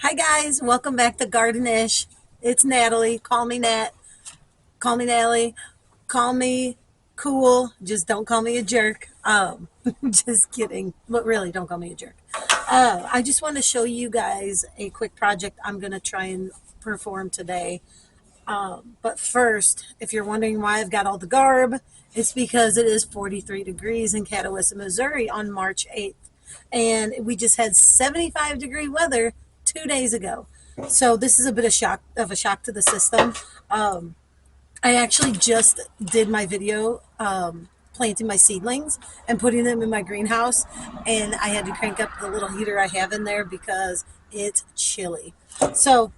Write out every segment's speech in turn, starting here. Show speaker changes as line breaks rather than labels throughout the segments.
Hi guys, welcome back to Garden-ish. It's Natalie. Call me Nat. Call me Natalie. Call me cool. Just don't call me a jerk. Just kidding. But really, don't call me a jerk. I just want to show you guys a quick project I'm gonna try and perform today. But first, if you're wondering why I've got all the garb, it's because it is 43 degrees in Catawissa, Missouri on March 8th. And we just had 75-degree weather 2 days ago. So this is a bit of a shock to the system. I actually just did my video planting my seedlings and putting them in my greenhouse, and I had to crank up the little heater I have in there because it's chilly. So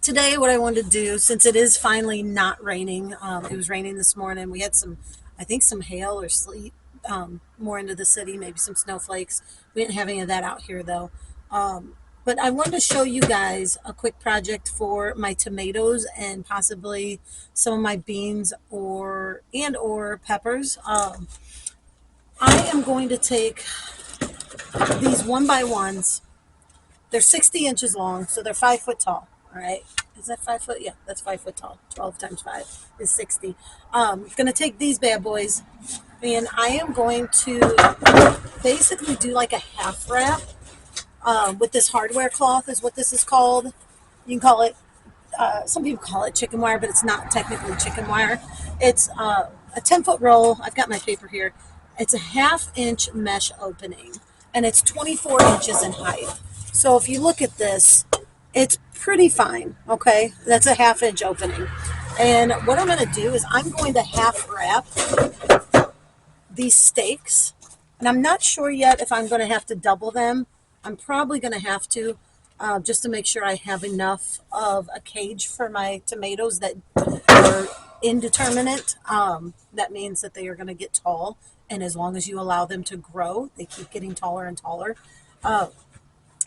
today what I wanted to do, since it is finally not raining, it was raining this morning. We had I think some hail or sleet more into the city, maybe some snowflakes. We didn't have any of that out here though. But I wanted to show you guys a quick project for my tomatoes and possibly some of my beans or peppers. I am going to take these 1x1s. They're 60 inches long, so they're 5 foot tall. All right. Is that 5 foot? Yeah, that's 5 foot tall. 12 times 5 is 60. I'm going to take these bad boys, and I am going to basically do like a half wrap with this hardware cloth is what this is called. You can call it, some people call it chicken wire, but it's not technically chicken wire. It's a 10-foot roll. I've got my paper here. It's a 1/2 inch mesh opening, and it's 24 inches in height. So if you look at this, it's pretty fine, okay? That's a 1/2 inch opening. And what I'm going to do is I'm going to half wrap these stakes, and I'm not sure yet if I'm going to have to double them. I'm probably going to have to, just to make sure I have enough of a cage for my tomatoes that are indeterminate. That means that they are going to get tall, and as long as you allow them to grow, they keep getting taller and taller.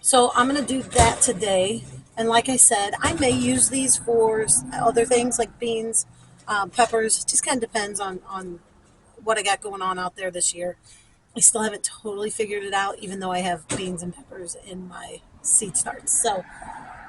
So I'm going to do that today. And like I said, I may use these for other things like beans, peppers. It just kind of depends on what I got going on out there this year. I still haven't totally figured it out, even though I have beans and peppers in my seed starts. So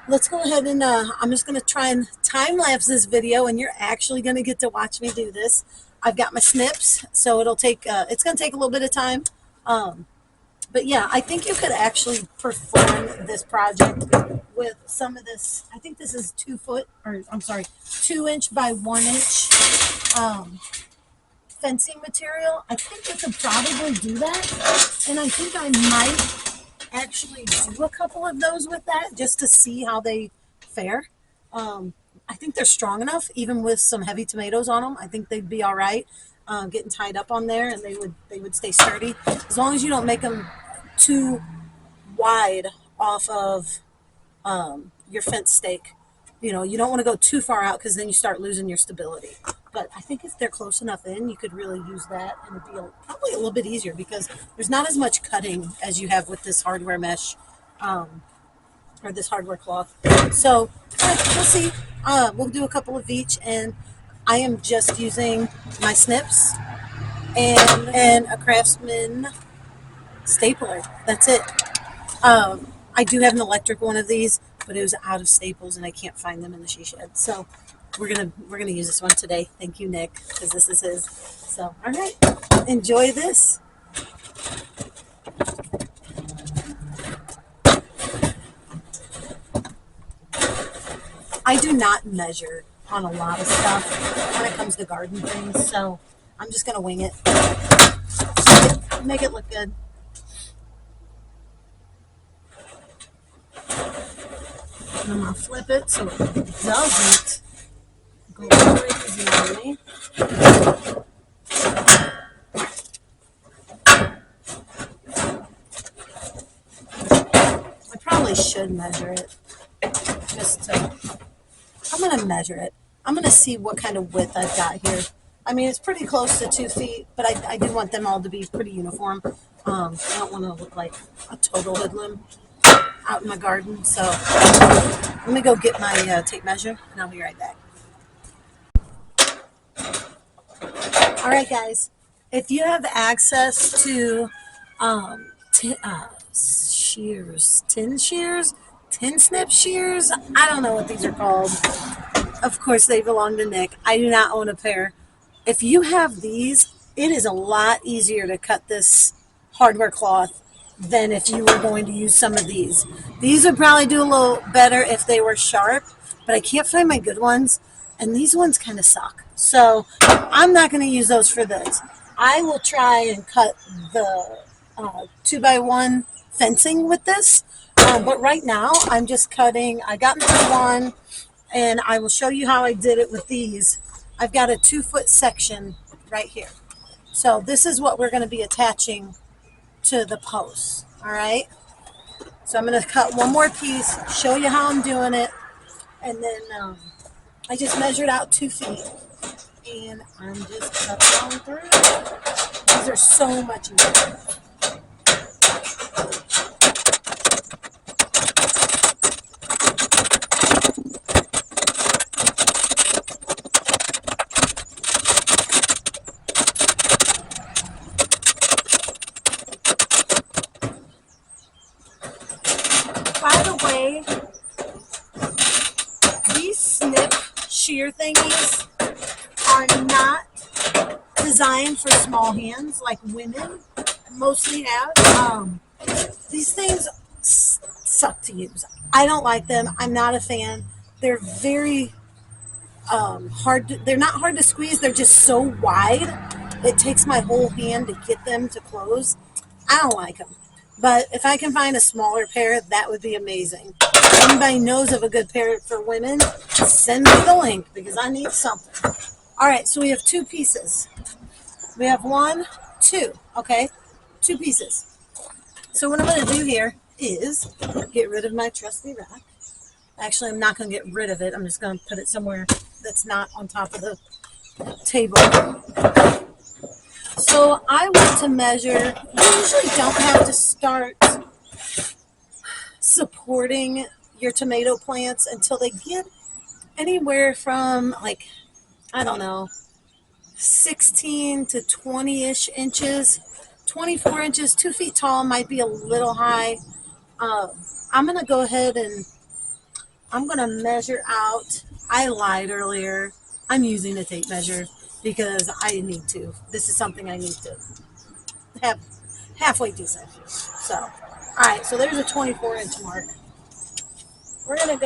let's go ahead and I'm just going to try and time lapse this video, and you're actually going to get to watch me do this. I've got my snips, so it'll take it's going to take a little bit of time. But yeah, I think you could actually perform this project with some of this. I think this is 2-inch by 1-inch fencing material. I think we could probably do that, and I think I might actually do a couple of those with that just to see how they fare. I think they're strong enough, even with some heavy tomatoes on them. I think they'd be all right getting tied up on there, and they would stay sturdy as long as you don't make them too wide off of your fence stake. You know, you don't want to go too far out because then you start losing your stability. But I think if they're close enough in, you could really use that, and it'd be probably a little bit easier because there's not as much cutting as you have with this hardware mesh or this hardware cloth. So we'll see. We'll do a couple of each, and I am just using my snips and a Craftsman stapler. That's it. I do have an electric one of these, but it was out of staples and I can't find them in the she shed. So we're gonna use this one today. Thank you, Nick, because this is his. So all right, enjoy this. I do not measure on a lot of stuff when it comes to garden things, so I'm just gonna wing it. Make it look good. And I'm gonna flip it so it doesn't go crazy on me. I probably should measure it I'm gonna measure it. I'm gonna see what kind of width I've got here. I mean, it's pretty close to 2 feet, but I do want them all to be pretty uniform. I don't want to look like a total hoodlum out in my garden. So let me go get my tape measure, and I'll be right back. All right, guys. If you have access to tin shears, tin snip shears. I don't know what these are called. Of course, they belong to Nick. I do not own a pair. If you have these, it is a lot easier to cut this hardware cloth than if you were going to use some of these. These would probably do a little better if they were sharp, but I can't find my good ones, and these ones kind of suck. So I'm not going to use those for this. I will try and cut the 2x1 fencing with this, but right now I'm just cutting. I got number one, and I will show you how I did it with these. I've got a 2-foot section right here. So this is what we're going to be attaching to the posts. All right. So I'm going to cut one more piece, show you how I'm doing it, and then I just measured out 2 feet, and I'm just cutting on through. These are so much easier. By the way, these snip shear thingies are not designed for small hands like women mostly have. These things suck to use. I don't like them. I'm not a fan. They're very hard. They're not hard to squeeze. They're just so wide. It takes my whole hand to get them to close. I don't like them. But if I can find a smaller pair, that would be amazing. If anybody knows of a good pair for women, send me the link because I need something. All right, so we have 2 pieces. We have 1, 2, okay? 2 pieces. So what I'm going to do here is get rid of my trusty rack. Actually, I'm not going to get rid of it. I'm just going to put it somewhere that's not on top of the table. So I want to measure. You usually don't have to start supporting your tomato plants until they get anywhere from, like, I don't know, 16 to 20-ish inches. 24 inches, 2 feet tall might be a little high. I'm going to go ahead and I'm going to measure out. I lied earlier. I'm using a tape measure because I need to. This is something I need to have halfway decent. So, all right, so there's a 24-inch mark. We're going to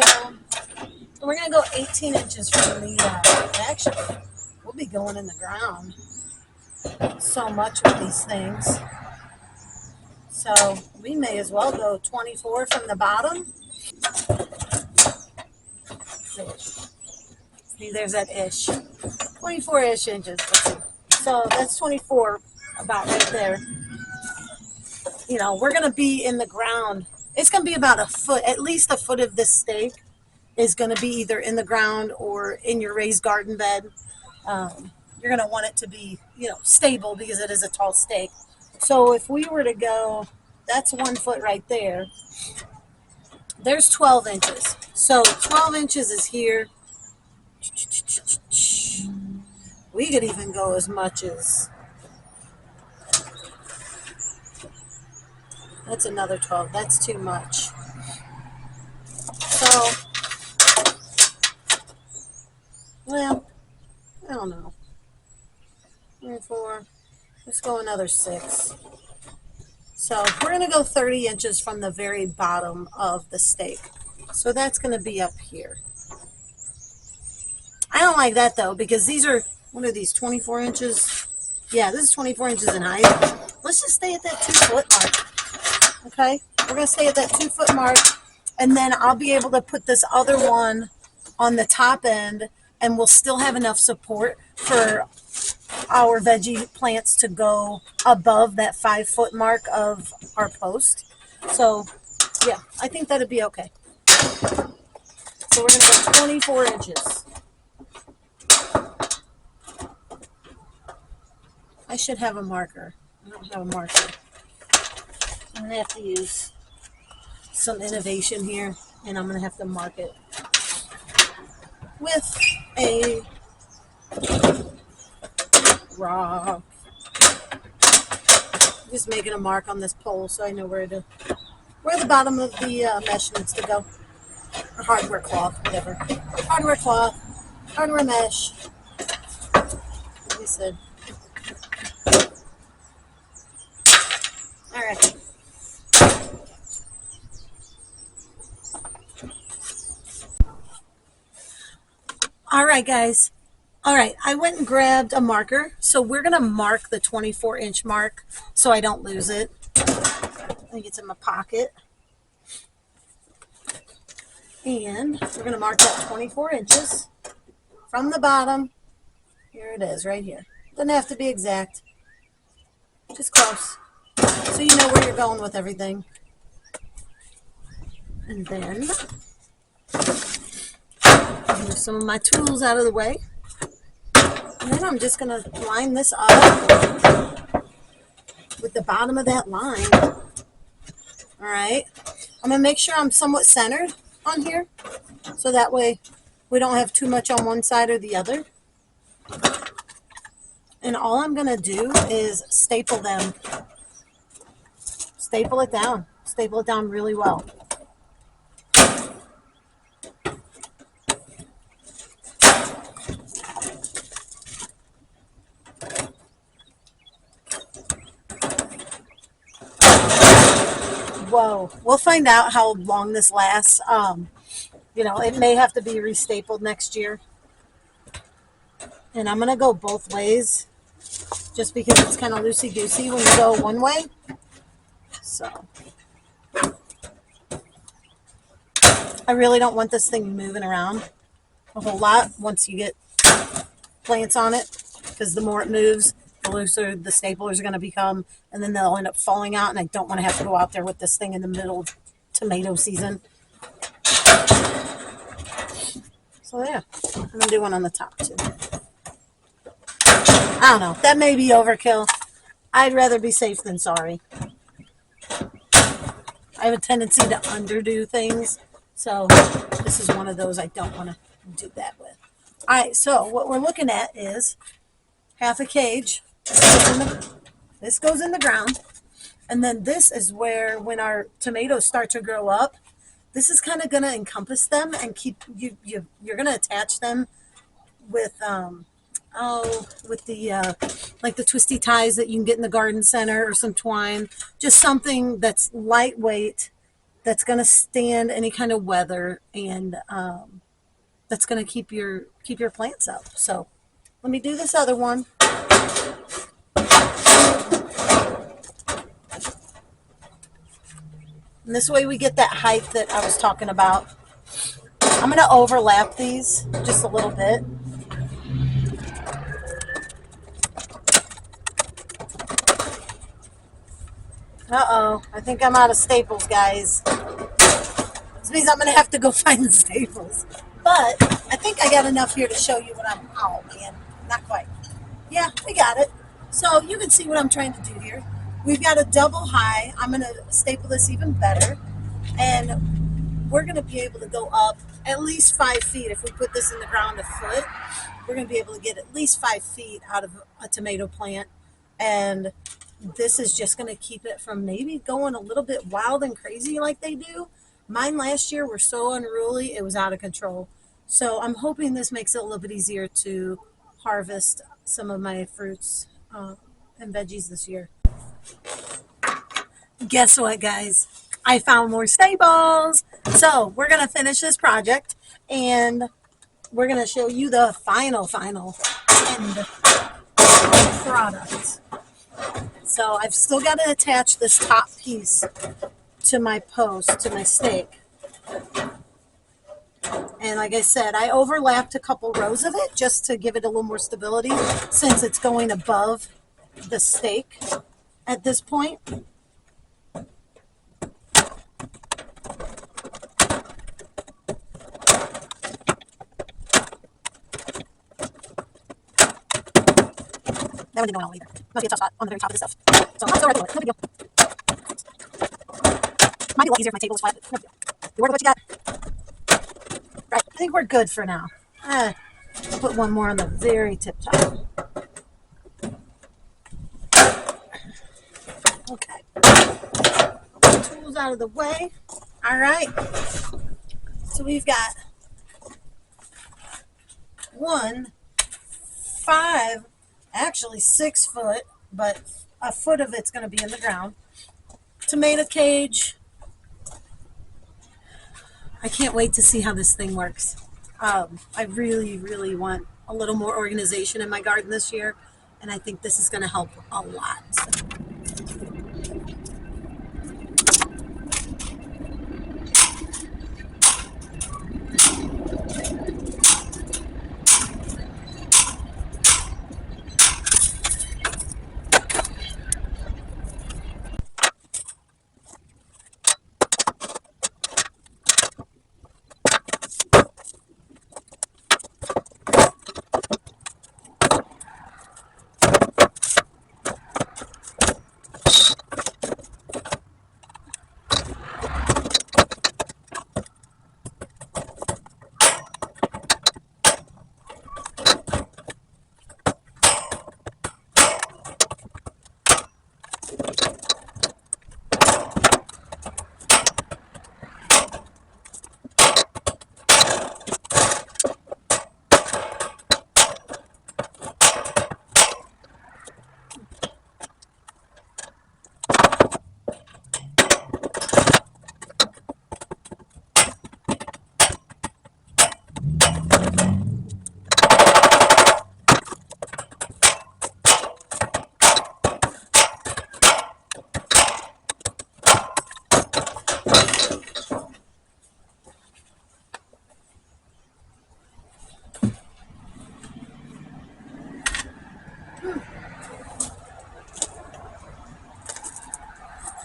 go 18 inches from the, actually, we'll be going in the ground so much with these things. So we may as well go 24 from the bottom. See, there's that ish. 24-ish inches. Let's see. So that's 24 about right there. You know, we're going to be in the ground. It's going to be about a foot, at least a foot of this stake is going to be either in the ground or in your raised garden bed. You're going to want it to be, you know, stable because it is a tall stake. So if we were to go, that's 1 foot right there. There's 12 inches. So 12 inches is here. We could even go as much as, that's another 12. That's too much. So, well, I don't know. 4. Let's go another 6. So we're going to go 30 inches from the very bottom of the stake. So that's going to be up here. I don't like that though because these are, what are these, 24 inches? Yeah, this is 24 inches in height. Let's just stay at that 2-foot mark. Okay, we're going to stay at that 2-foot mark, and then I'll be able to put this other one on the top end, and we'll still have enough support for our veggie plants to go above that 5-foot mark of our post. So yeah, I think that'd be okay. So we're going to go 24 inches. I should have a marker. I don't have a marker. I'm going to have to use some innovation here, and I'm going to have to mark it with a rock. Just making a mark on this pole so I know where to where the bottom of the mesh needs to go. Or hardware cloth, whatever. Hardware cloth, hardware mesh. Like I said. All right. All right, guys. All right, I went and grabbed a marker. So we're going to mark the 24-inch mark so I don't lose it. I think it's in my pocket. And we're going to mark that 24 inches from the bottom. Here it is, right here. Doesn't have to be exact. Just close. So you know where you're going with everything. And then move some of my tools out of the way. And then I'm just going to line this up with the bottom of that line. All right. I'm going to make sure I'm somewhat centered on here, so that way we don't have too much on one side or the other. And all I'm going to do is staple them. Staple it down. Staple it down really well. Whoa, we'll find out how long this lasts. You know, it may have to be restapled next year. And I'm going to go both ways just because it's kind of loosey-goosey when you go one way. So I really don't want this thing moving around a whole lot once you get plants on it, because the more it moves, the looser the staplers are going to become, and then they'll end up falling out, and I don't want to have to go out there with this thing in the middle of tomato season. So yeah, I'm going to do one on the top too. I don't know, that may be overkill. I'd rather be safe than sorry. I have a tendency to underdo things, so this is one of those I don't want to do that with. All right, so what we're looking at is half a cage. This goes in the ground, and then this is where, when our tomatoes start to grow up, this is kind of going to encompass them and keep you're going to attach them with with the like the twisty ties that you can get in the garden center, or some twine, just something that's lightweight, that's going to stand any kind of weather, and that's going to keep your plants up. So let me do this other one. And this way we get that height that I was talking about. I'm going to overlap these just a little bit. Uh-oh, I think I'm out of staples, guys. This means I'm going to have to go find the staples. But I think I got enough here to show you what I'm... Oh, man, not quite. Yeah, we got it. So you can see what I'm trying to do here. We've got a double high. I'm going to staple this even better. And we're going to be able to go up at least 5 feet. If we put this in the ground a foot, we're going to be able to get at least 5 feet out of a tomato plant. And this is just going to keep it from maybe going a little bit wild and crazy like they do. Mine last year were so unruly, it was out of control. So I'm hoping this makes it a little bit easier to harvest some of my fruits and veggies this year. Guess what, guys? I found more staples. So we're going to finish this project, and we're going to show you the final end product. So I've still got to attach this top piece to my post, to my stake. And like I said, I overlapped a couple rows of it just to give it a little more stability, since it's going above the stake at this point. That one didn't go well either. Must be a tough spot on the very top of this stuff. So I'll just go right through it. No big deal. Might be a lot easier if my table was flat, but no big deal. You work with what you got. Right, I think we're good for now. Put one more on the very tip top. Okay. Tools out of the way. All right. So we've got 5, actually 6 foot, but a foot of it's going to be in the ground. Tomato cage. I can't wait to see how this thing works. I really, really want a little more organization in my garden this year, and I think this is going to help a lot.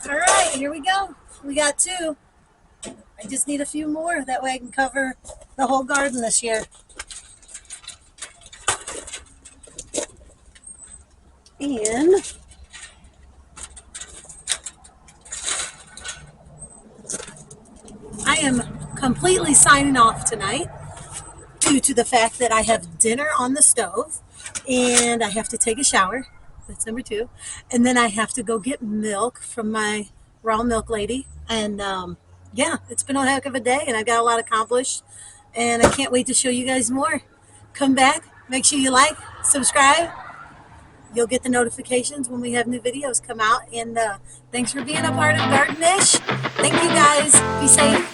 All right, here we go. We got 2. I just need a few more. That way I can cover the whole garden this year. And I am completely signing off tonight due to the fact that I have dinner on the stove and I have to take a shower. That's number 2. And then I have to go get milk from my raw milk lady. And yeah, it's been a heck of a day and I got a lot accomplished. And I can't wait to show you guys more. Come back, make sure you like, subscribe. You'll get the notifications when we have new videos come out. And thanks for being a part of Gardenish. Thank you guys. Be safe.